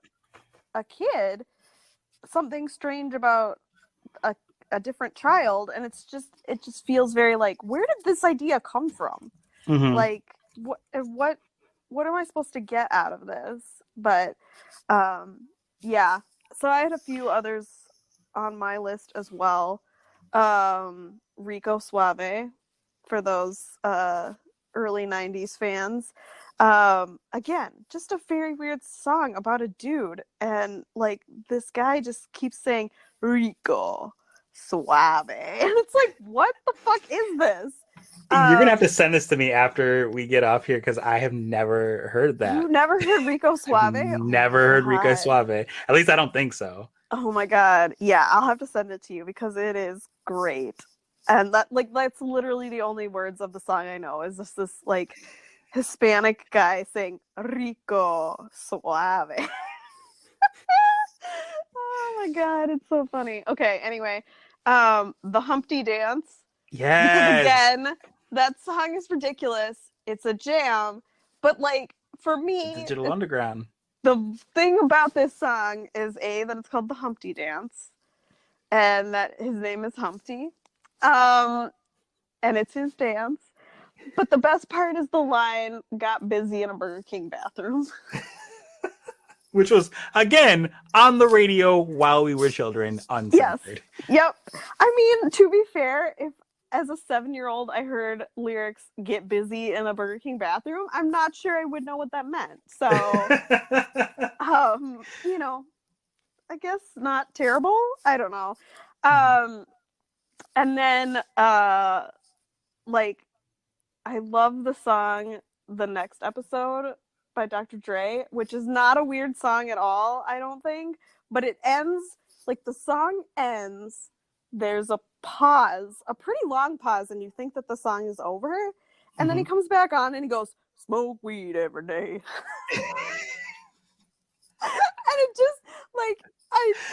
a kid, something strange about a a different child, and it just feels very like, where did this idea come from? Mm-hmm. Like what am I supposed to get out of this? But yeah, so I had a few others on my list as well. Rico Suave, for those early 90s fans. Again, just a very weird song about a dude, and like this guy just keeps saying Rico Suave, and it's like, what the fuck is this? You're gonna have to um send this to me after we get off here because I have never heard you that. never heard Rico I've Suave? Oh my never heard Rico god. Suave. At least I don't think so. Oh my god. Yeah, I'll have to send it to you because it is great. And that's literally the only words of the song I know, is just this like Hispanic guy saying Rico Suave. Oh my god, it's so funny. Okay, anyway, the Humpty Dance, because Yes, again, that song is ridiculous. It's a jam, but like for the me, Digital Underground. the thing about this song is that it's called the Humpty Dance, and that his name is Humpty, um, and it's his dance. But the best part is the line "got busy in a Burger King bathroom." Which was again on the radio while we were children, Yes. uncensored. Yep. I mean, to be fair, if as a 7-year-old I heard lyrics "get busy in a Burger King bathroom," I'm not sure I would know what that meant. So, you know, I guess not terrible. I don't know. Um, and then like I love the song "The Next Episode" by Dr. Dre, which is not a weird song at all, I don't think, but it ends like the song ends, there's a pause, a pretty long pause, and you think that the song is over, and then he Mhm. comes back on and he goes, "Smoke weed every day." And it just like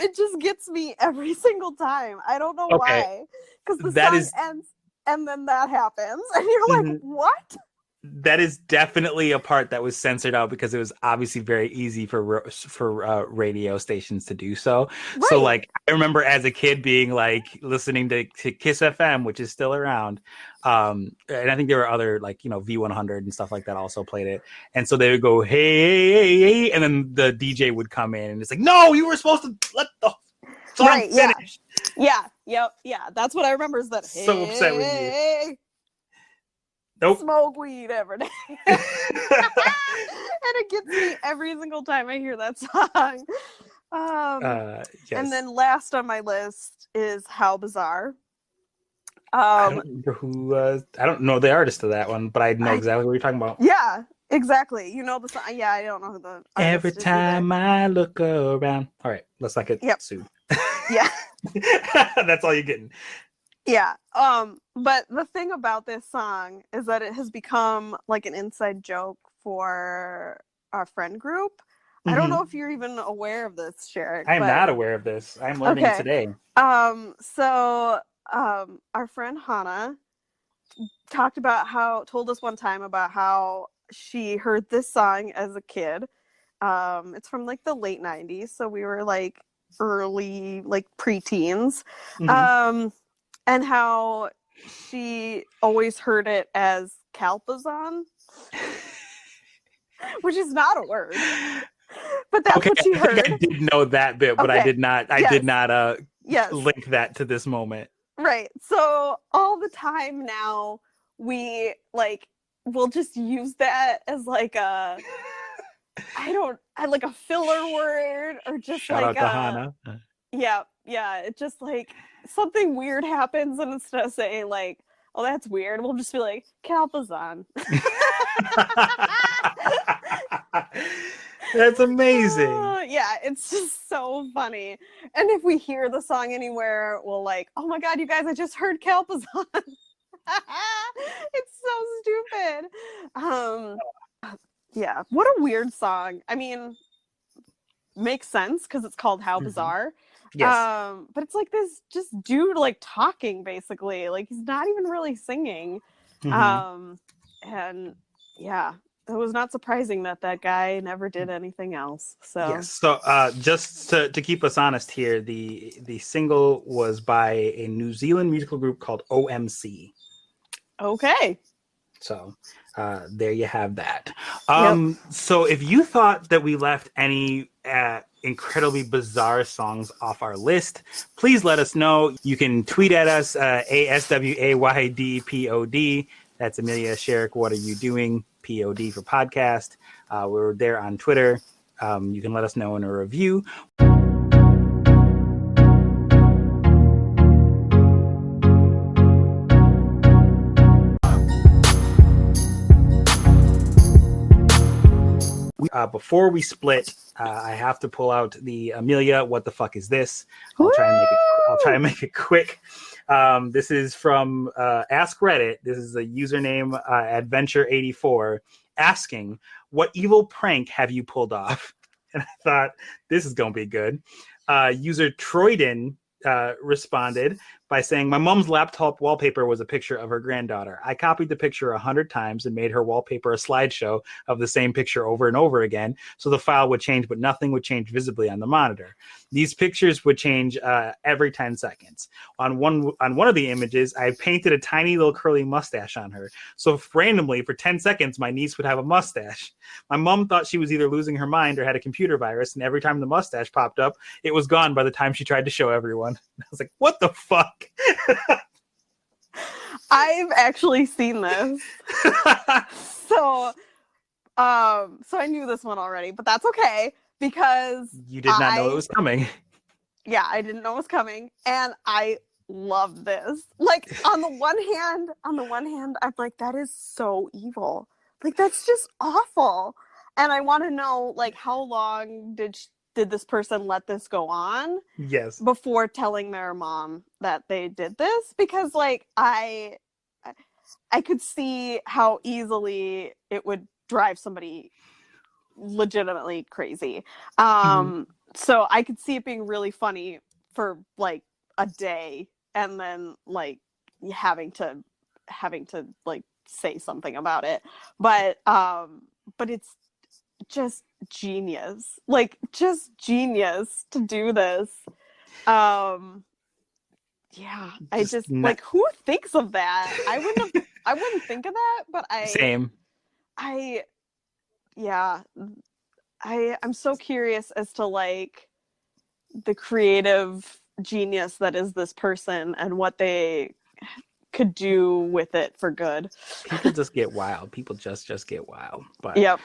it just gets me every single time. I don't know Okay, why, because the that song is. ends and then that happens, and you're like, Mhm. what? That is definitely a part that was censored out because it was obviously very easy for radio stations to do so. So Right. like I remember as a kid being like listening to Kiss FM, which is still around, and I think there were other like V100 and stuff like that also played it, and so they would go hey hey hey, and then the DJ would come in and it's like no, you were supposed to let the song Right. Yeah. finish. Yeah. Yep. Yeah. That's what I remember is that So upset with you. hey, Nope. smoke weed every day. And it gets me every single time I hear that song. And Yes. then last on my list is How Bizarre. I Um, don't remember who. I don't know the artist of that one, but I know I exactly what you're talking about. yeah, exactly. You know the song. Yeah, I don't know who the Every artist is either. time I look around. All right, let's not get Yep. sued. Yeah. That's all you're getting. Yeah. But the thing about this song is that it has become like an inside joke for our friend group. I don't know Mm-hmm. if you're even aware of this, Sherrick, I am but not aware of this. I'm learning okay. today. So our friend Hannah told us one time about how she heard this song as a kid. It's from like the late 90s, so we were like early, like preteens. Mm-hmm. Um, and how she always heard it as Calpazon, which is not a word, but that's Okay, what she I think I heard. did know that bit, but I Okay. did not. I did Yes. not Yes. link that to this moment. Right. So all the time now we like we'll just use that as like I like a filler word or just Shout like out to Hannah. yeah, it just like something weird happens and instead of saying like, oh that's weird, we'll just be like Calpazon. That's amazing. Yeah, it's just so funny. And if we hear the song anywhere, we'll like, oh my god, you guys, I just heard Calpazon. It's so stupid. Um, yeah, what a weird song. I mean, makes sense because it's called How Mm-hmm. Bizarre. Yes. But it's like this just dude like talking basically. Like he's not even really singing. Mm-hmm. Um, and yeah, it was not surprising that that guy never did anything else. So Yes. So just to keep us honest here, the single was by a New Zealand musical group called OMC. okay. So there you have that. Yep. So if you thought that we left any incredibly bizarre songs off our list, please let us know. You can tweet at us, ASWAYDPOD. That's Amelia Sherrick. What are you doing? POD for podcast. We're there on Twitter. You can let us know in a review. Before we split, I have to pull out the Amelia. What the fuck is this? I'll try and make it. I'll try and make it quick. This is from Ask Reddit. This is a username Adventure84 asking, "What evil prank have you pulled off?" And I thought this is gonna be good. User Troyden responded by saying, "My mom's laptop wallpaper was a picture of her granddaughter. I copied the picture 100 times and made her wallpaper a slideshow of the same picture over and over again, so the file would change, but nothing would change visibly on the monitor. These pictures would change every 10 seconds. On one of the images, I painted a tiny little curly mustache on her. So randomly, for 10 seconds, my niece would have a mustache. My mom thought she was either losing her mind or had a computer virus, and every time the mustache popped up, it was gone by the time she tried to show everyone." I was like, what the fuck? I've actually seen this. So so I knew this one already, but that's okay because You did not know it was coming. yeah, I didn't know it was coming and I love this. Like on the one hand, I'm like that is so evil. Like that's just awful. And I want to know like how long did this person let this go on Yes. before telling their mom that they did this because like I could see how easily it would drive somebody legitimately crazy. Mm-hmm. So I could see it being really funny for like a day, and then like having to like say something about it. But it's just genius. Like just genius to do this. Um yeah, I Just just like, who thinks of that? I wouldn't think of that, but same. I yeah, I'm so curious as to like the creative genius that is this person and what they could do with it for good. People just get wild. People just get wild. But Yep.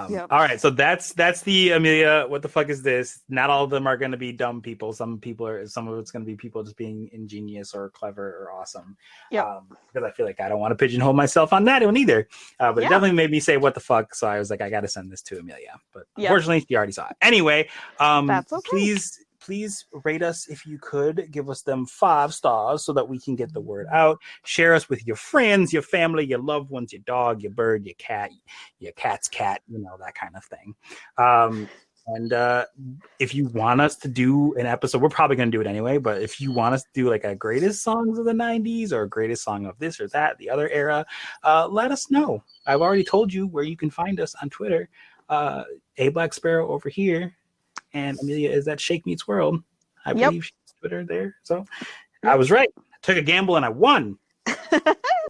Yep. all right, so that's the Amelia. What the fuck is this? Not all of them are going to be dumb people. Some of it's going to be people just being ingenious or clever or awesome. Yep. Because I feel like I don't want to pigeonhole myself on that one either. But it Yeah. definitely made me say what the fuck. So I was like, I got to send this to Amelia. But Yep. unfortunately, she already saw it. Anyway, That's okay. please rate us if you could. Give us them 5 stars so that we can get the word out. Share us with your friends, your family, your loved ones, your dog, your bird, your cat, your cat's cat, that kind of thing. And if you want us to do an episode, we're probably going to do it anyway, but if you want us to do like a greatest songs of the 90s or a greatest song of this or that, the other era, let us know. I've already told you where you can find us on Twitter. A Black Sparrow over here, and Amelia is at Shake Meets World. I believe she's Twitter there. So I was right. I took a gamble and I won.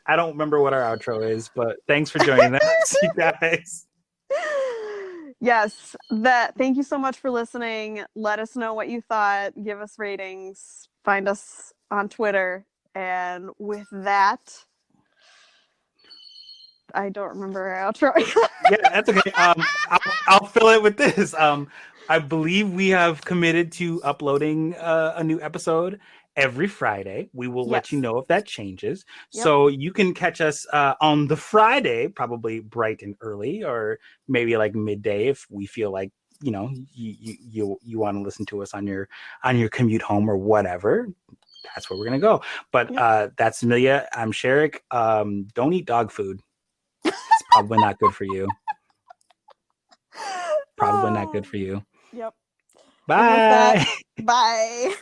I don't remember what our outro is, but thanks for joining us, you guys. Yes, thank you so much for listening. Let us know what you thought. Give us ratings. Find us on Twitter. And with that, I don't remember our outro. Yeah, that's okay. I'll fill it with this. I believe we have committed to uploading a new episode every Friday. We will let you know if that changes. Yep. So you can catch us on the Friday, probably bright and early, or maybe like midday if we feel like you want to listen to us on your commute home or whatever. That's where we're gonna go. But that's Amelia. I'm Sherrick. Don't eat dog food. It's probably not good for you. Probably not good for you. Yep. Bye. Bye.